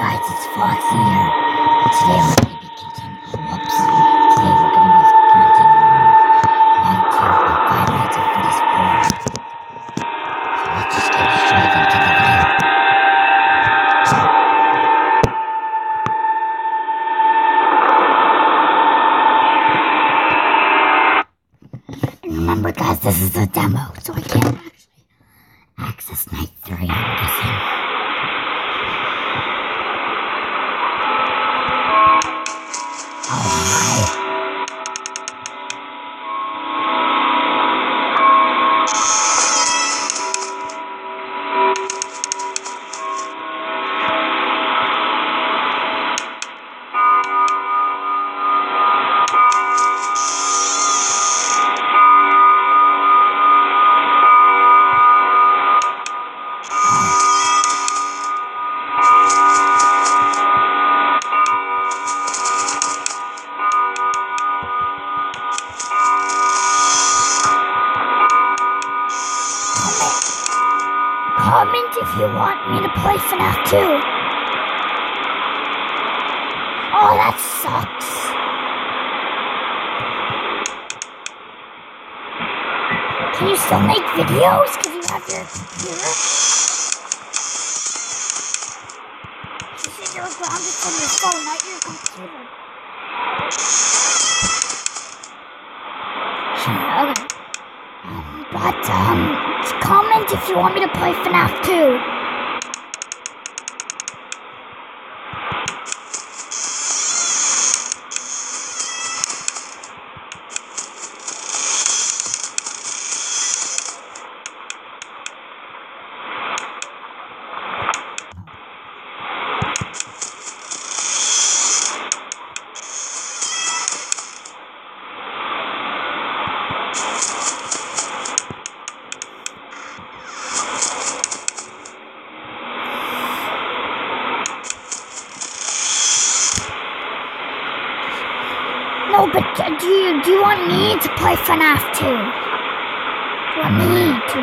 guys, it's Foxy here. Today we're going to be continuing. Today we're going to be continuing Night 2 on Five Nights at Freddy's 4. So let's just get straight into the video. And remember, guys, this is a demo, so I can't actually access Night 3, I'm guessing. Comment if you want me to play FNaF 2. Oh, that sucks. Can you still make videos? Because you have your computer? You said you were grounded from your phone, not your computer. Okay. But, comment if you want me to play FNaF 2. No, but do you want me to play FNaF 2? Do you want me to?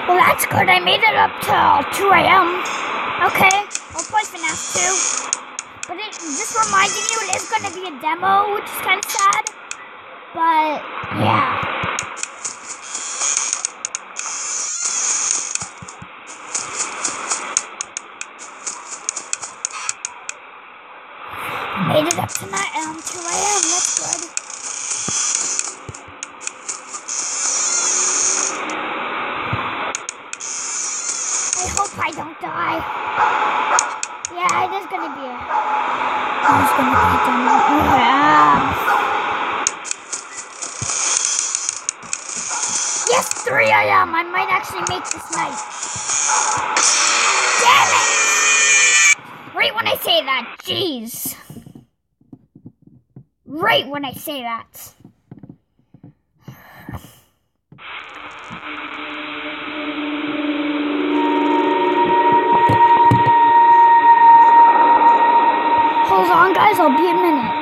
Well, that's good. I made it up till 2 a.m. Okay. I'll play FNaF 2, but just reminding you, it is going to be a demo, which is kind of sad, but yeah. I made it up tonight at 2 a.m., that's good. I hope I don't die. Yeah, it is gonna be a demo. Yes, 3 a.m. I might actually make this night. Damn it! Right when I say that, jeez. Right when I say that. Hold on, guys, I'll be a minute.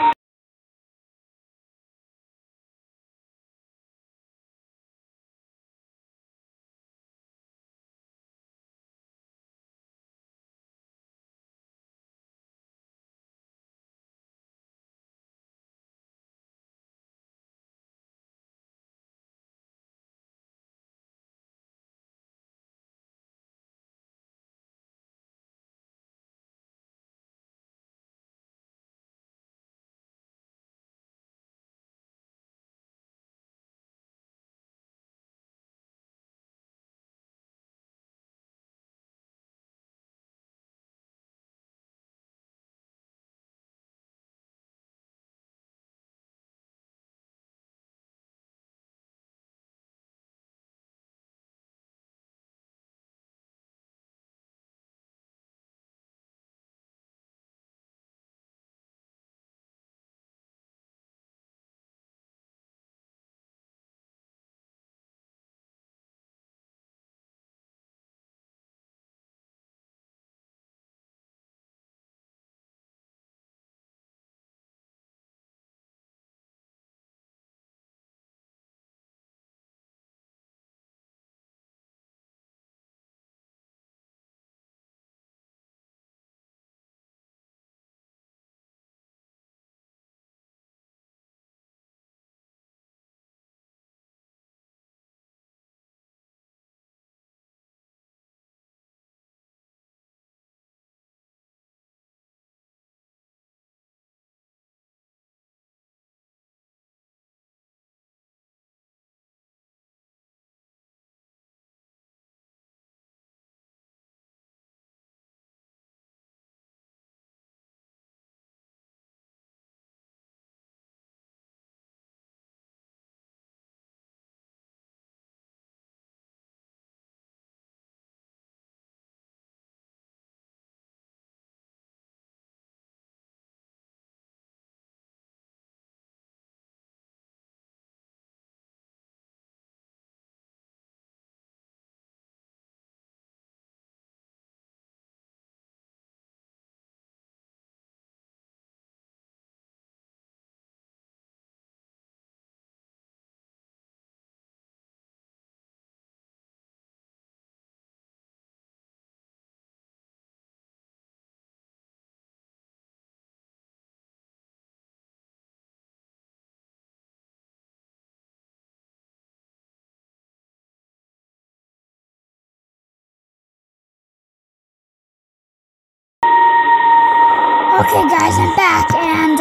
Okay, guys, I'm back, and,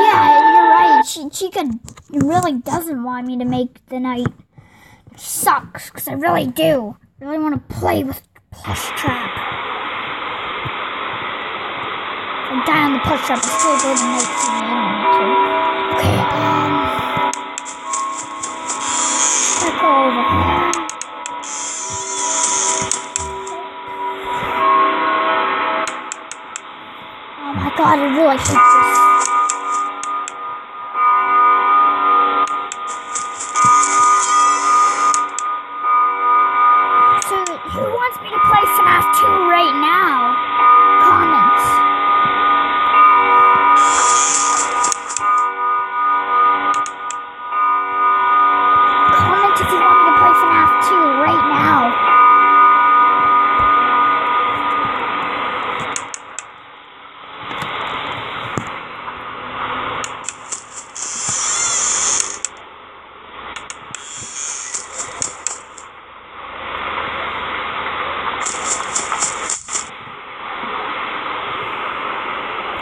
yeah, you're right. Chica really doesn't want me to make the night. Which sucks, because I really do. I really want to play with Plush Trap. If I die on the Plush Trap, I still go to night TV. I don't want to. Okay, let's go over here. Oh my god, I really hate this. So, who wants me to play FNaF 2 right now? Comments. Comment if you want me to play FNaF 2 right now.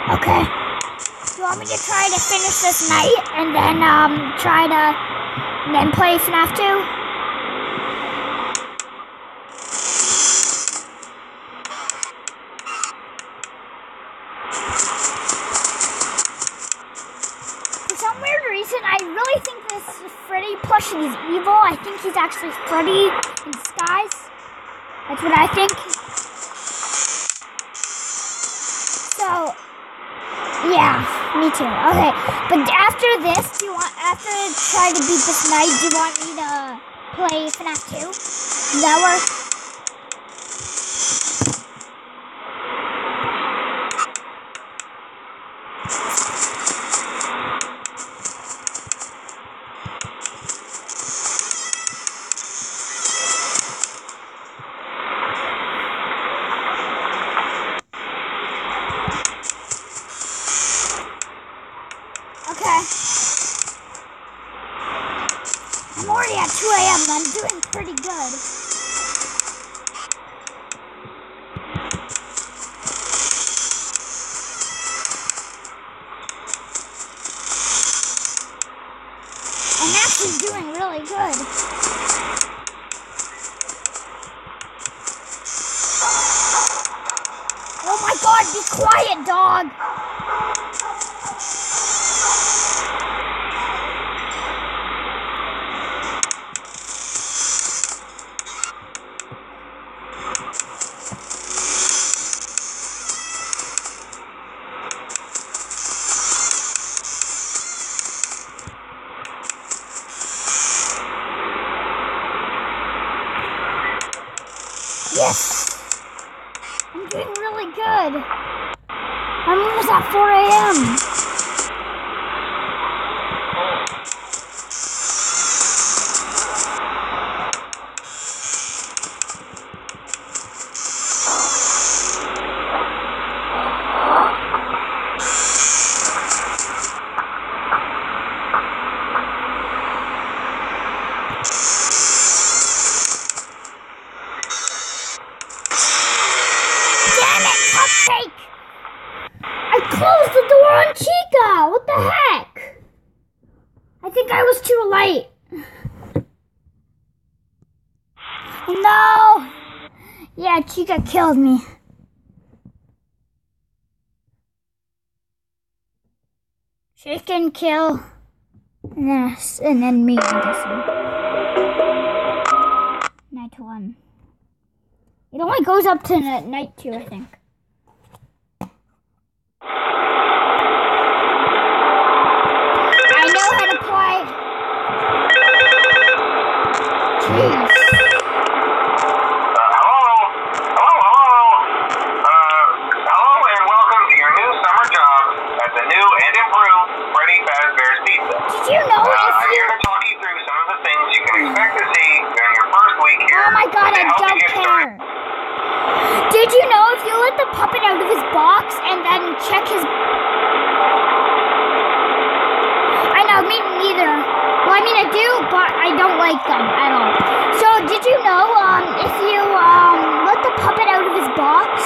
Okay. Do you want me to try to finish this night and then play FNaF 2? For some weird reason, I really think this Freddy plushie is evil. I think he's actually Freddy in disguise. That's what I think. So, yeah, me too. Okay, but after this, after trying to beat this night, do you want me to play FNaF 2? Does that work? Okay. I'm already at 2 a.m. and I'm doing pretty good. I'm actually doing really good. Oh my god, be quiet, dog! Yes! I'm doing really good. I'm almost at 4 a.m. Cupcake! I closed the door on Chica! What the heck? I think I was too late. No! Yeah, Chica killed me. Chicken kill. Yes, and then me, I guess. Night 1. It only goes up to night 2, I think. I know how to play. Jeez. Hello and welcome to your new summer job at the new and improved Freddy Fazbear's Pizza. Did you know I'm here to talk you through some of the things you can expect to see during your first week here. Oh my god, I don't care. Did you know if you let the puppet out of his box and then check his... I know, me neither. Well, I mean, I do, but I don't like them at all. So, did you know, if you, let the puppet out of his box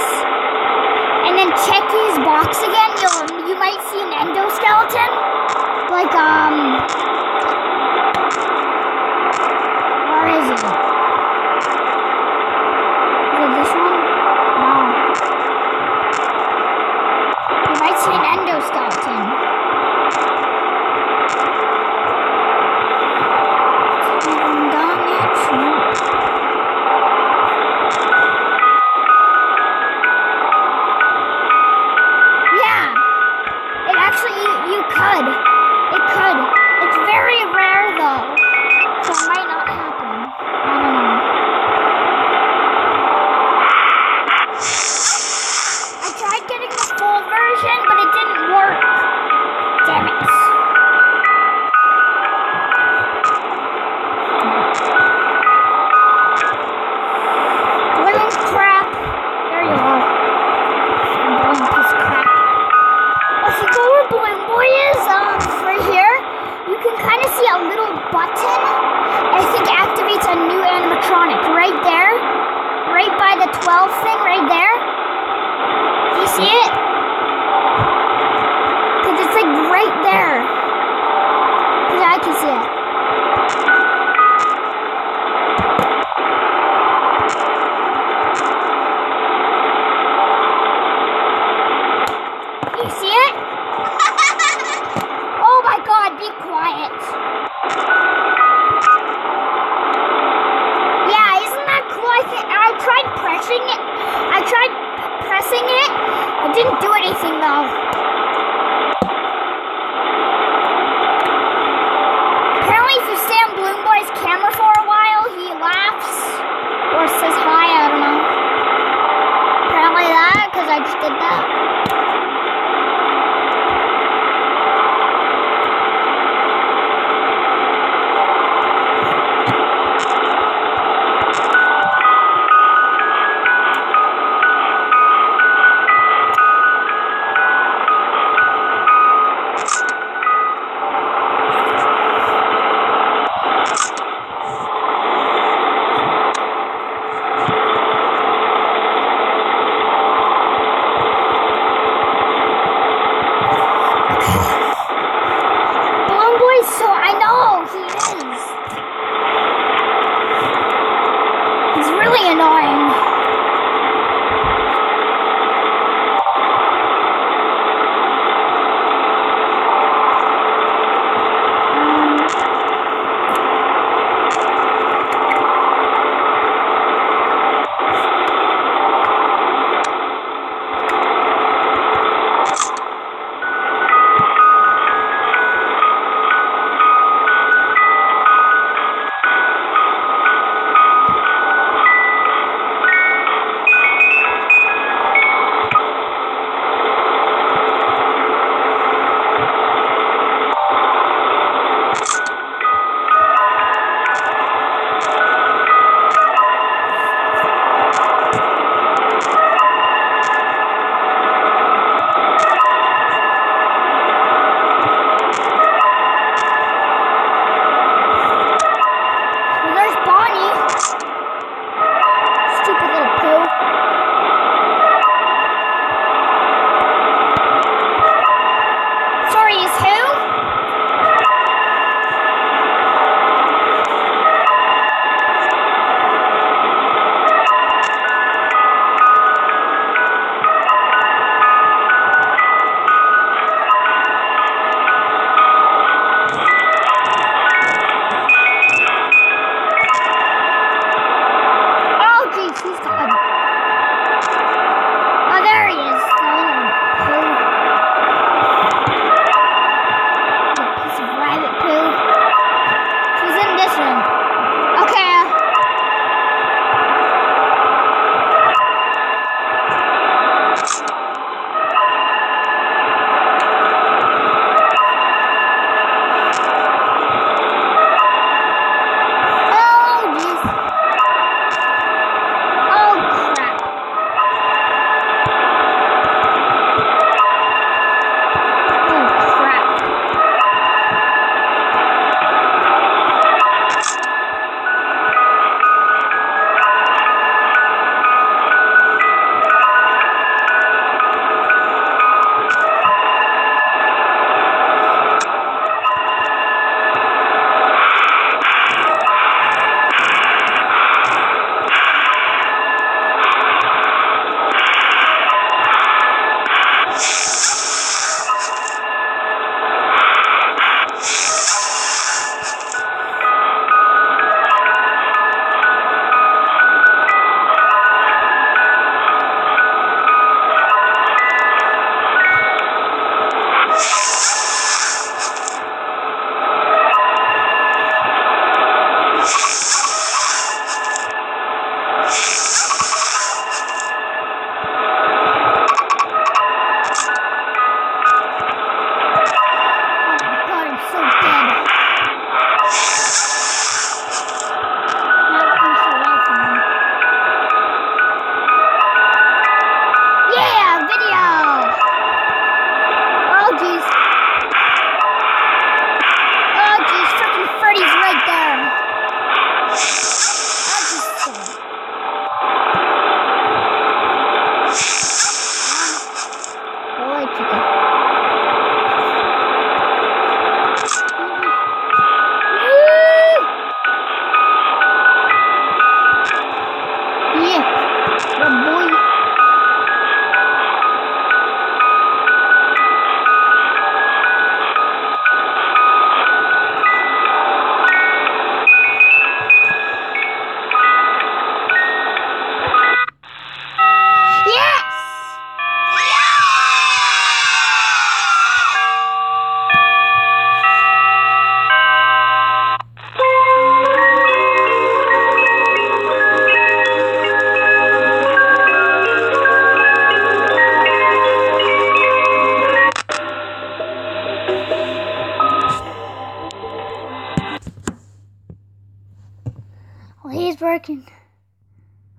Well, he's working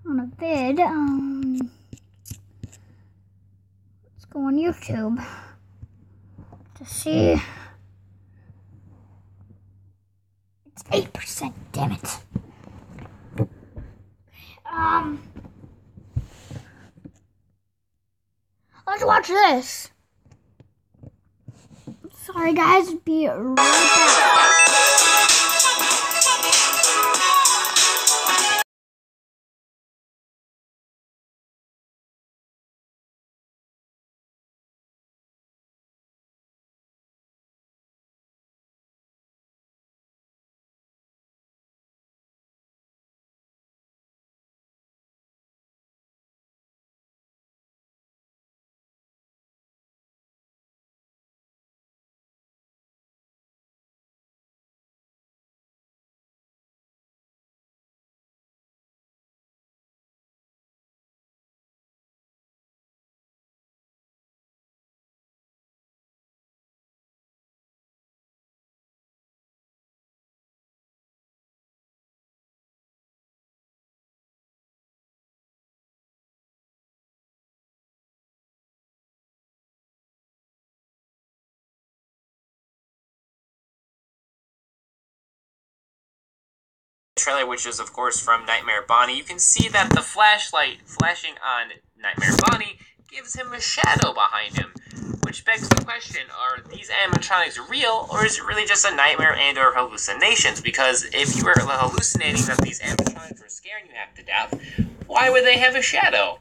on a vid. Let's go on YouTube to see. It's 8%. Damn it. Let's watch this. Sorry, guys. Be right back. Trailer, which is of course from Nightmare Bonnie, you can see that the flashlight flashing on Nightmare Bonnie gives him a shadow behind him, which begs the question, are these animatronics real, or is it really just a nightmare and or hallucinations? Because if you were hallucinating that these animatronics were scaring you half to death, why would they have a shadow?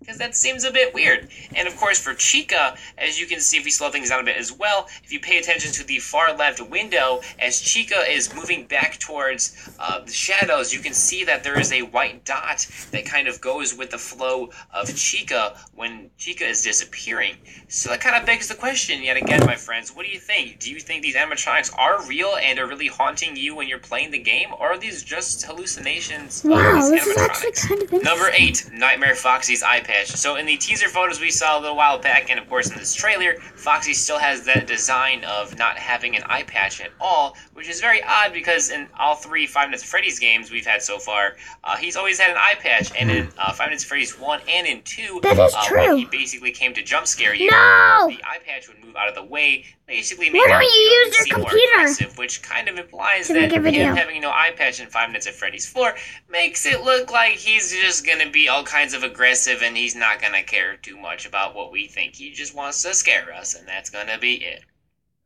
Because that seems a bit weird. And of course for Chica, as you can see if we slow things down a bit as well, if you pay attention to the far left window, as Chica is moving back towards the shadows, you can see that there is a white dot that kind of goes with the flow of Chica when Chica is disappearing. So that kind of begs the question yet again, my friends, what do you think? Do you think these animatronics are real and are really haunting you when you're playing the game, or are these just hallucinations of Wow, these this is actually animatronics? kind of interesting. Number 8, Nightmare Foxy's eye patch. So in the teaser photos we saw a little while back, and of course in this trailer, Foxy still has that design of not having an eye patch at all, which is very odd because in all 3 Five Nights at Freddy's games we've had so far, he's always had an eye patch, and in Five Nights at Freddy's 1 and in 2, That is when true. he basically came to jump scare you, No! the eye patch would move out of the way, basically Why making don't him you use your seem more computer aggressive, which kind of implies to that make a video? him having no eye patch in Five Nights at Freddy's 4 makes it look like he's just gonna be all kinds of aggressive and he's not gonna care too much about what we think. He just wants to scare us, and that's gonna be it.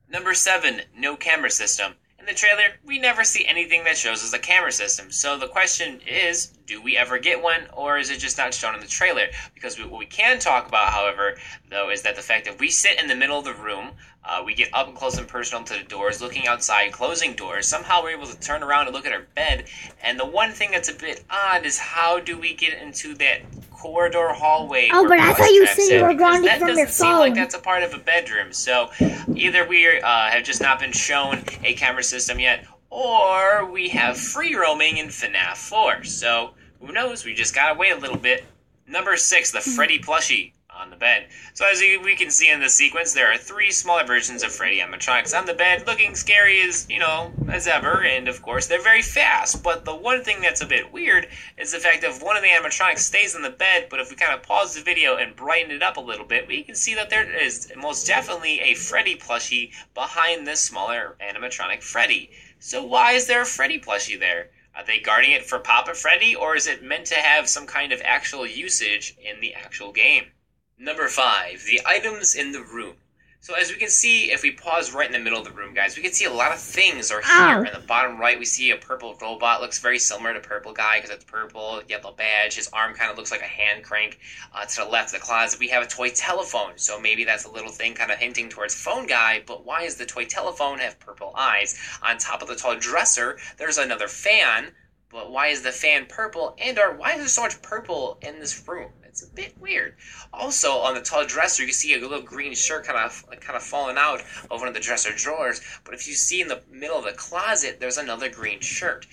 Number 7, no camera system. In the trailer, we never see anything that shows us a camera system, so the question is, do we ever get one, or is it just not shown in the trailer? Because what we can talk about, however, though, is that the fact that we sit in the middle of the room, we get up and close and personal to the doors, looking outside, closing doors, somehow we're able to turn around and look at our bed, and the one thing that's a bit odd is how do we get into that corridor hallway? Oh, but I thought you said you were because grounded that from your doesn't seem like phone. that's a part of a bedroom, so either we have just not been shown a camera system yet, or we have free roaming in FNaF 4, so who knows, we just gotta wait a little bit. Number 6, the Freddy plushie on the bed. So as we can see in the sequence, there are 3 smaller versions of Freddy animatronics on the bed, looking scary as, as ever, and of course they're very fast, but the one thing that's a bit weird is the fact that one of the animatronics stays in the bed, but if we kind of pause the video and brighten it up a little bit, we can see that there is most definitely a Freddy plushie behind this smaller animatronic Freddy. So why is there a Freddy plushie there? Are they guarding it for Papa Freddy, or is it meant to have some kind of actual usage in the actual game? Number 5, the items in the room. So as we can see, if we pause right in the middle of the room, guys, we can see a lot of things are here. In the bottom right, we see a purple robot. Looks very similar to Purple Guy because it's purple, yellow badge. His arm kind of looks like a hand crank. To the left of the closet, we have a toy telephone. So maybe that's a little thing kind of hinting towards Phone Guy, but why does the toy telephone have purple eyes? On top of the tall dresser, there's another fan. But why is the fan purple, and or why is there so much purple in this room? It's a bit weird. Also, on the tall dresser, you can see a little green shirt kind of falling out of one of the dresser drawers. But if you see in the middle of the closet, there's another green shirt.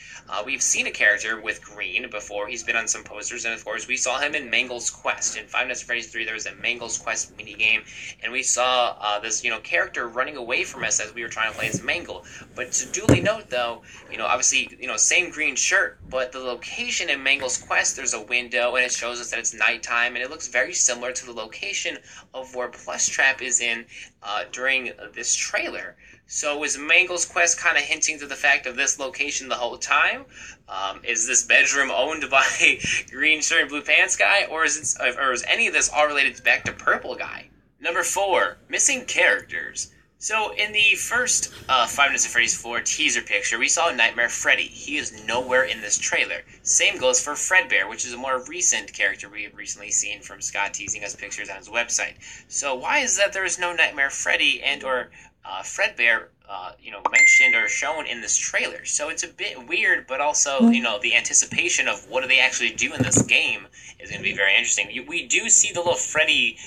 We've seen a character with green before. He's been on some posters, and of course, we saw him in Mangle's Quest. In Five Nights at Freddy's 3, there was a Mangle's Quest minigame, and we saw this, character running away from us as we were trying to play as Mangle. But to duly note, though, obviously, same green shirt, but the location in Mangle's Quest, there's a window, and it shows us that it's nighttime, and it looks very similar to the location of where Plushtrap is in during this trailer. So is Mangle's Quest kind of hinting to the fact of this location the whole time? Is this bedroom owned by Green Shirt and Blue Pants Guy, or is any of this all related back to Purple Guy? Number 4, missing characters. So in the first Five Nights at Freddy's 4 teaser picture, we saw Nightmare Freddy. He is nowhere in this trailer. Same goes for Fredbear, which is a more recent character we have recently seen from Scott teasing us pictures on his website. So why is that there is no Nightmare Freddy and or Fredbear, mentioned or shown in this trailer? So it's a bit weird, but also, the anticipation of what do they actually do in this game is going to be very interesting. We do see the little Freddy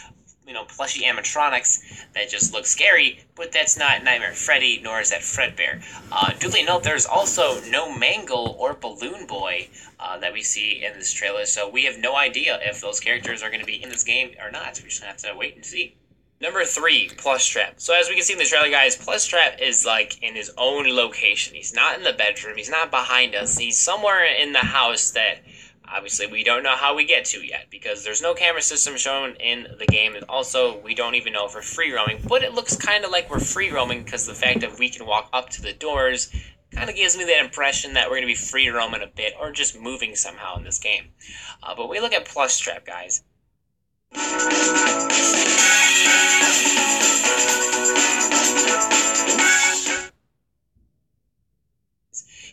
plushy animatronics that just look scary, but that's not Nightmare Freddy, nor is that Fredbear. Duly note, there's also no Mangle or Balloon Boy that we see in this trailer, so we have no idea if those characters are going to be in this game or not. So we just have to wait and see. Number 3, Plushtrap. So as we can see in the trailer, guys, Plushtrap is in his own location. He's not in the bedroom. He's not behind us. He's somewhere in the house that obviously we don't know how we get to yet, because there's no camera system shown in the game, and also we don't even know if we're free roaming, but it looks kind of like we're free roaming because the fact that we can walk up to the doors kind of gives me that impression that we're going to be free roaming a bit, or just moving somehow in this game. But we look at Plushtrap, guys.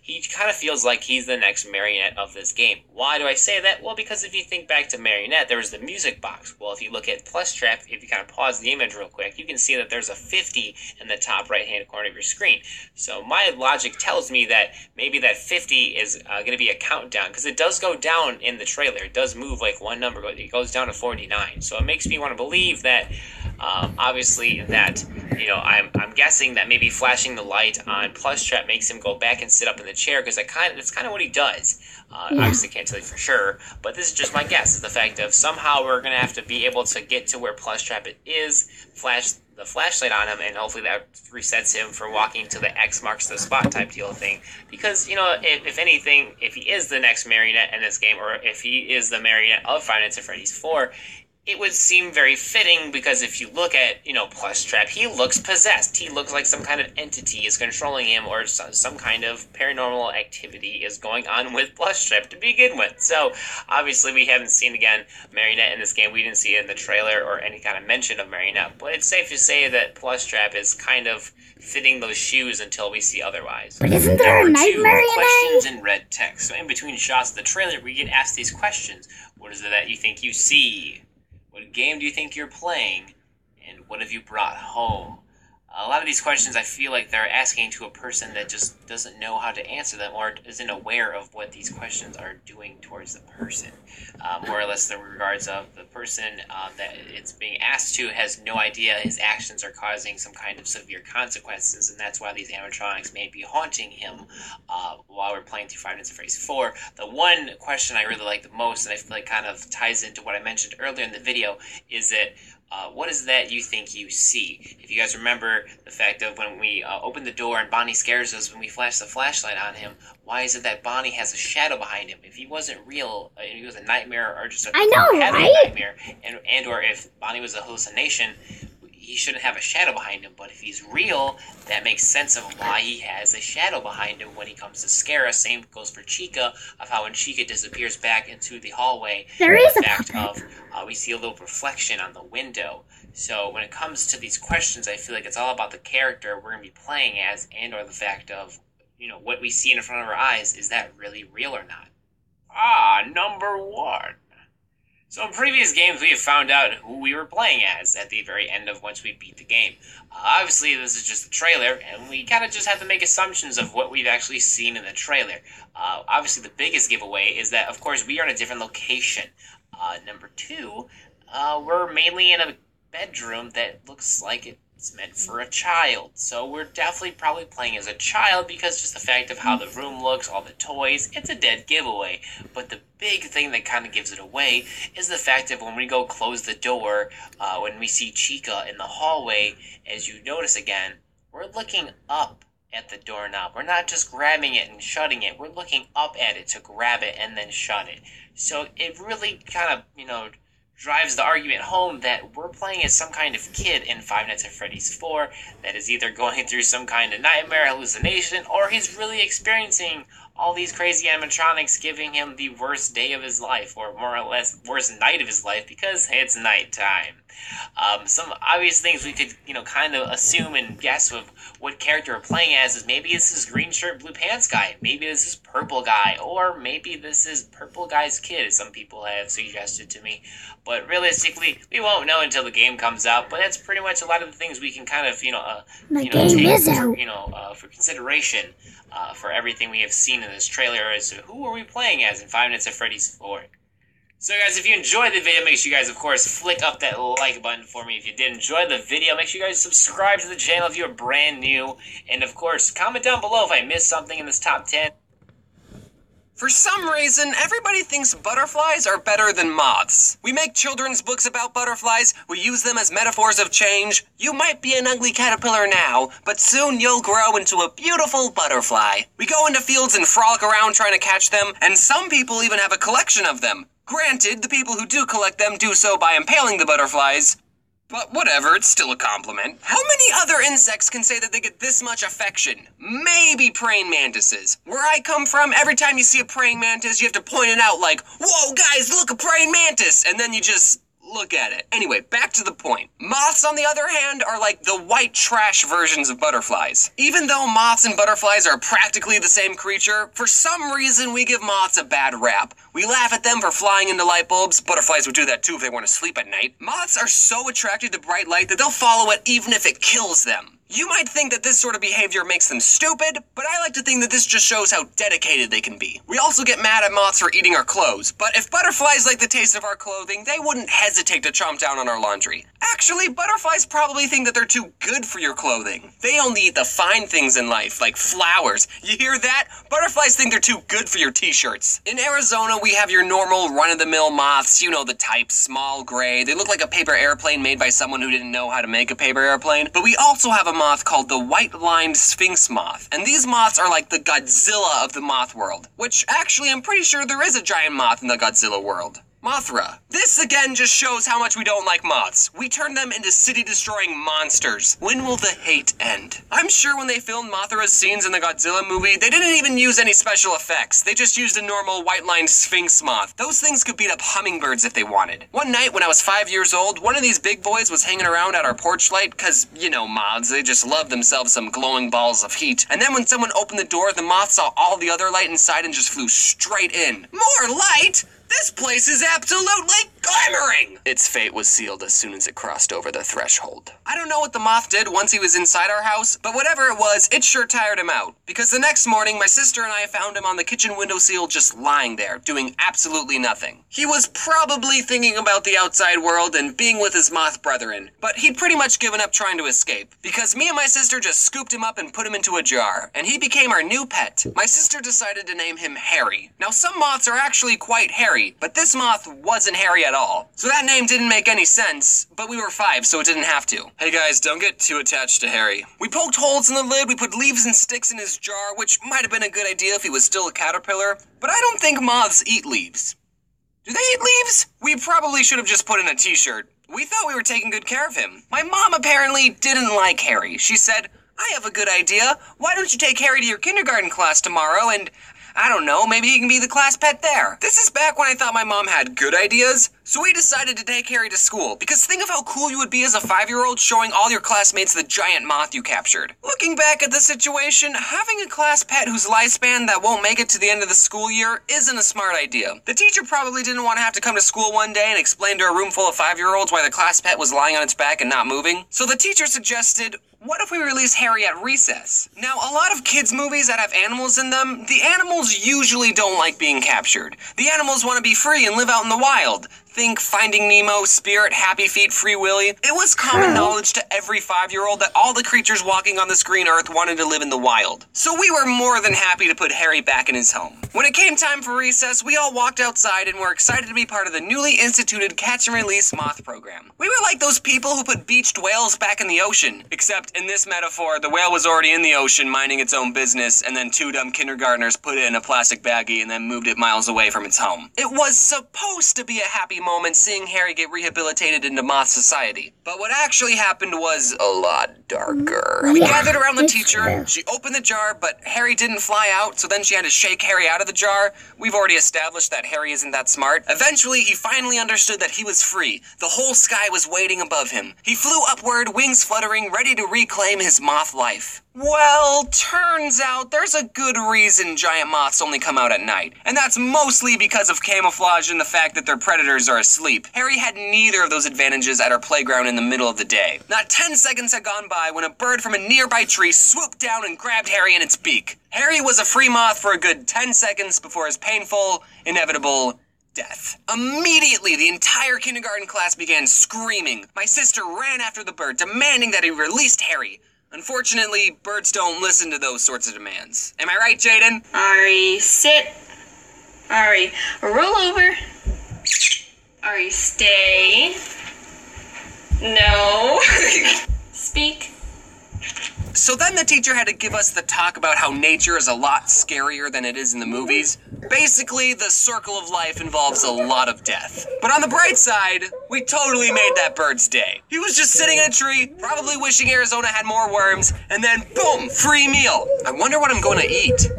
He kind of feels like he's the next Marionette of this game. Why do I say that? Well, because if you think back to Marionette, there was the music box. Well, if you look at Plushtrap, if you kind of pause the image real quick, you can see that there's a 50 in the top right-hand corner of your screen. So my logic tells me that maybe that 50 is going to be a countdown, because it does go down in the trailer. It does move like one number, but it goes down to 49. So it makes me want to believe that, obviously, that, I'm guessing that maybe flashing the light on Plushtrap makes him go back and sit up in the chair, because it's kind of what he does. Obviously can't tell you for sure, but this is just my guess, is the fact of somehow we're going to have to be able to get to where Plushtrap is, flash the flashlight on him, and hopefully that resets him for walking to the X marks the spot type deal thing. Because, if anything, if he is the next Marionette in this game, or if he is the Marionette of Five Nights at Freddy's 4, it would seem very fitting, because if you look at, Plushtrap, he looks possessed. He looks like some kind of entity is controlling him, or some kind of paranormal activity is going on with Plushtrap to begin with. So, obviously, we haven't seen, again, Marionette in this game. We didn't see it in the trailer or any kind of mention of Marionette. But it's safe to say that Plushtrap is kind of fitting those shoes until we see otherwise. But isn't there a night Marionette? Questions in red text. So, in between shots of the trailer, we get asked these questions. What is it that you think you see? What game do you think you're playing? And what have you brought home? A lot of these questions, I feel like they're asking to a person that just doesn't know how to answer them, or isn't aware of what these questions are doing towards the person. More or less the regards of the person that it's being asked to has no idea his actions are causing some kind of severe consequences, and that's why these animatronics may be haunting him while we're playing through Five Nights at Freddy's 4. The one question I really like the most, and I feel like kind of ties into what I mentioned earlier in the video, is that what is that you think you see? If you guys remember the fact of when we open the door and Bonnie scares us when we flash the flashlight on him, why is it that Bonnie has a shadow behind him? If he wasn't real, if he was a nightmare or just a nightmare, and or if Bonnie was a hallucination, he shouldn't have a shadow behind him. But if he's real, that makes sense of why he has a shadow behind him when he comes to scare us. Same goes for Chica, of how when Chica disappears back into the hallway, the fact of we see a little reflection on the window. So when it comes to these questions, I feel like it's all about the character we're going to be playing as, and or the fact of, what we see in front of our eyes, is that really real or not? Number 1. So in previous games, we have found out who we were playing as at the very end of once we beat the game. Obviously, this is just a trailer, and we kind of just have to make assumptions of what we've actually seen in the trailer. Obviously, the biggest giveaway is that, of course, we are in a different location. Number two, we're mainly in a bedroom that looks like it's meant for a child. So we're definitely probably playing as a child because just the fact of how the room looks, all the toys, it's a dead giveaway. But the big thing that kind of gives it away is the fact that when we go close the door, when we see Chica in the hallway, as you notice again, we're looking up at the doorknob. We're not just grabbing it and shutting it. We're looking up at it to grab it and then shut it. So it really kind of, drives the argument home that we're playing as some kind of kid in Five Nights at Freddy's 4 that is either going through some kind of nightmare hallucination or he's really experiencing all these crazy animatronics giving him the worst day of his life, or more or less worst night of his life, because it's nighttime. Some obvious things we could, kind of assume and guess of what character we're playing as is maybe this is green shirt, blue pants guy, maybe this is purple guy, or maybe this is purple guy's kid, as some people have suggested to me. But realistically, we won't know until the game comes out. But that's pretty much a lot of the things we can kind of, take for consideration for everything we have seen in this trailer as to who are we playing as in Five Nights at Freddy's 4. So guys, if you enjoyed the video, make sure you guys, of course, flick up that like button for me. If you did enjoy the video, make sure you guys subscribe to the channel if you're brand new. And of course, comment down below if I missed something in this top 10. For some reason, everybody thinks butterflies are better than moths. We make children's books about butterflies, we use them as metaphors of change. You might be an ugly caterpillar now, but soon you'll grow into a beautiful butterfly. We go into fields and frolic around trying to catch them, and some people even have a collection of them. Granted, the people who do collect them do so by impaling the butterflies. But whatever, it's still a compliment. How many other insects can say that they get this much affection? Maybe praying mantises. Where I come from, every time you see a praying mantis, you have to point it out like, "Whoa, guys, look, a praying mantis!" And then you just look at it. Anyway, back to the point. Moths, on the other hand, are like the white trash versions of butterflies. Even though moths and butterflies are practically the same creature, for some reason we give moths a bad rap. We laugh at them for flying into light bulbs. Butterflies would do that too if they want to sleep at night. Moths are so attracted to bright light that they'll follow it even if it kills them. You might think that this sort of behavior makes them stupid, but I like to think that this just shows how dedicated they can be. We also get mad at moths for eating our clothes, but if butterflies like the taste of our clothing, they wouldn't hesitate to chomp down on our laundry. Actually, butterflies probably think that they're too good for your clothing. They only eat the fine things in life, like flowers. You hear that? Butterflies think they're too good for your t-shirts. In Arizona, we have your normal run-of-the-mill moths, you know the type, small, gray. They look like a paper airplane made by someone who didn't know how to make a paper airplane. But we also have a moth called the white-lined sphinx moth. And these moths are like the Godzilla of the moth world. Which, actually, I'm pretty sure there is a giant moth in the Godzilla world. Mothra. This again just shows how much we don't like moths. We turn them into city-destroying monsters. When will the hate end? I'm sure when they filmed Mothra's scenes in the Godzilla movie, they didn't even use any special effects. They just used a normal white-lined sphinx moth. Those things could beat up hummingbirds if they wanted. One night when I was 5 years old, one of these big boys was hanging around at our porch light, cause, moths, they just love themselves some glowing balls of heat. And then when someone opened the door, the moth saw all the other light inside and just flew straight in. More light? This place is absolutely glimmering! Its fate was sealed as soon as it crossed over the threshold. I don't know what the moth did once he was inside our house, but whatever it was, it sure tired him out. Because the next morning, my sister and I found him on the kitchen windowsill just lying there, doing absolutely nothing. He was probably thinking about the outside world and being with his moth brethren, but he'd pretty much given up trying to escape. Because me and my sister just scooped him up and put him into a jar, and he became our new pet. My sister decided to name him Harry. Now some moths are actually quite hairy, but this moth wasn't hairy at all. So that name didn't make any sense, but we were 5, so it didn't have to. Hey guys, don't get too attached to Harry. We poked holes in the lid, we put leaves and sticks in his jar, which might have been a good idea if he was still a caterpillar, but I don't think moths eat leaves. Do they eat leaves? We probably should have just put in a t-shirt. We thought we were taking good care of him. My mom apparently didn't like Harry. She said, "I have a good idea. Why don't you take Harry to your kindergarten class tomorrow and I don't know, maybe he can be the class pet there. This is back when I thought my mom had good ideas, so we decided to take Harry to school, because think of how cool you would be as a 5-year-old showing all your classmates the giant moth you captured. Looking back at the situation, having a class pet whose lifespan that won't make it to the end of the school year isn't a smart idea. The teacher probably didn't want to have to come to school one day and explain to a room full of 5-year-olds why the class pet was lying on its back and not moving. So the teacher suggested, what if we release Harry at recess? Now, a lot of kids' movies that have animals in them, the animals usually don't like being captured. The animals want to be free and live out in the wild. Think Finding Nemo, Spirit, Happy Feet, Free Willy. It was common knowledge to every 5-year-old that all the creatures walking on this green earth wanted to live in the wild. So we were more than happy to put Harry back in his home. When it came time for recess, we all walked outside and were excited to be part of the newly instituted Catch and Release Moth program. We were like those people who put beached whales back in the ocean. Except in this metaphor, the whale was already in the ocean minding its own business, and then 2 dumb kindergartners put it in a plastic baggie and then moved it miles away from its home. It was supposed to be a happy moment seeing Harry get rehabilitated into moth society. But what actually happened was a lot darker. We gathered around the teacher, she opened the jar, but Harry didn't fly out, so then she had to shake Harry out of the jar. We've already established that Harry isn't that smart. Eventually, he finally understood that he was free. The whole sky was waiting above him. He flew upward, wings fluttering, ready to reclaim his moth life. Well, turns out there's a good reason giant moths only come out at night. And that's mostly because of camouflage and the fact that their predators are asleep. Harry had neither of those advantages at our playground in the middle of the day. Not 10 seconds had gone by when a bird from a nearby tree swooped down and grabbed Harry in its beak. Harry was a free moth for a good 10 seconds before his painful, inevitable death. Immediately, the entire kindergarten class began screaming. My sister ran after the bird, demanding that he released Harry. Unfortunately, birds don't listen to those sorts of demands. Am I right, Jaden? Ari, sit. Ari, roll over. Ari, stay. No. Speak. So then the teacher had to give us the talk about how nature is a lot scarier than it is in the movies. Basically, the circle of life involves a lot of death. But on the bright side, we totally made that bird's day. He was just sitting in a tree, probably wishing Arizona had more worms, and then boom, free meal. I wonder what I'm going to eat.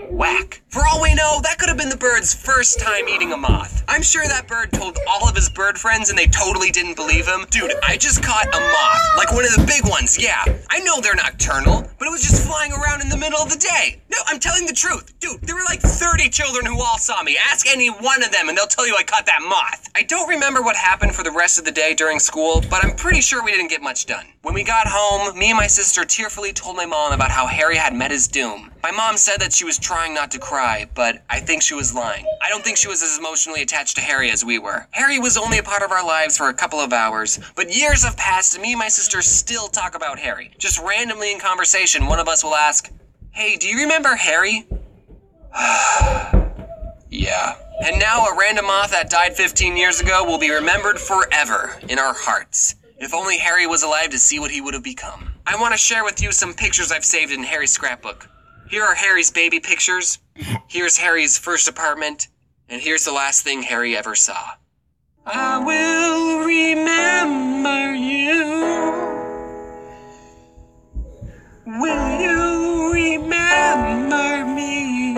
Whack. For all we know, that could have been the bird's first time eating a moth. I'm sure that bird told all of his bird friends and they totally didn't believe him. Dude, I just caught a moth. Like one of the big ones, yeah. I know they're nocturnal, but it was just flying around in the middle of the day. No, I'm telling the truth. Dude, there were like 30 children who all saw me. Ask any one of them and they'll tell you I caught that moth. I don't remember what happened for the rest of the day during school, but I'm pretty sure we didn't get much done. When we got home, me and my sister tearfully told my mom about how Harry had met his doom. My mom said that she was trying not to cry, but I think she was lying. I don't think she was as emotionally attached to Harry as we were. Harry was only a part of our lives for a couple of hours, but years have passed and me and my sister still talk about Harry. Just randomly in conversation, one of us will ask, "Hey, do you remember Harry?" Yeah. And now a random moth that died 15 years ago will be remembered forever in our hearts. If only Harry was alive to see what he would have become. I want to share with you some pictures I've saved in Harry's scrapbook. Here are Harry's baby pictures. Here's Harry's first apartment. And here's the last thing Harry ever saw. I will remember you. Will you remember me?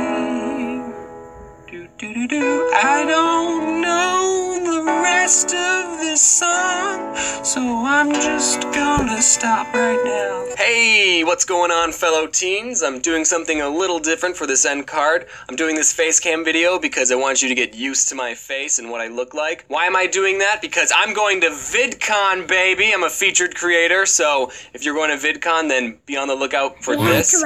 Do. I don't know the rest of this song, so I'm just gonna stop right now. Hey, what's going on, fellow teens? I'm doing something a little different for this end card. I'm doing this face cam video because I want you to get used to my face and what I look like. Why am I doing that? Because I'm going to VidCon, baby. I'm a featured creator, so if you're going to VidCon, then be on the lookout for this.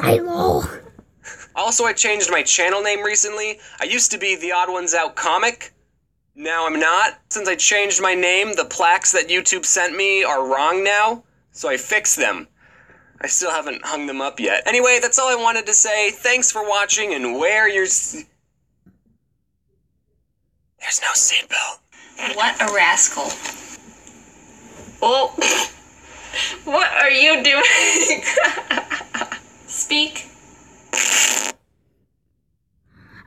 Also, I changed my channel name recently. I used to be The Odd Ones Out Comic. Now I'm not. Since I changed my name, the plaques that YouTube sent me are wrong now, so I fixed them. I still haven't hung them up yet. Anyway, that's all I wanted to say. Thanks for watching, and wear your... There's no seatbelt. What a rascal. Oh, what are you doing? Speak.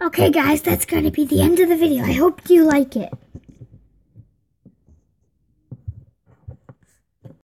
Okay guys, that's going to be the end of the video. I hope you like it.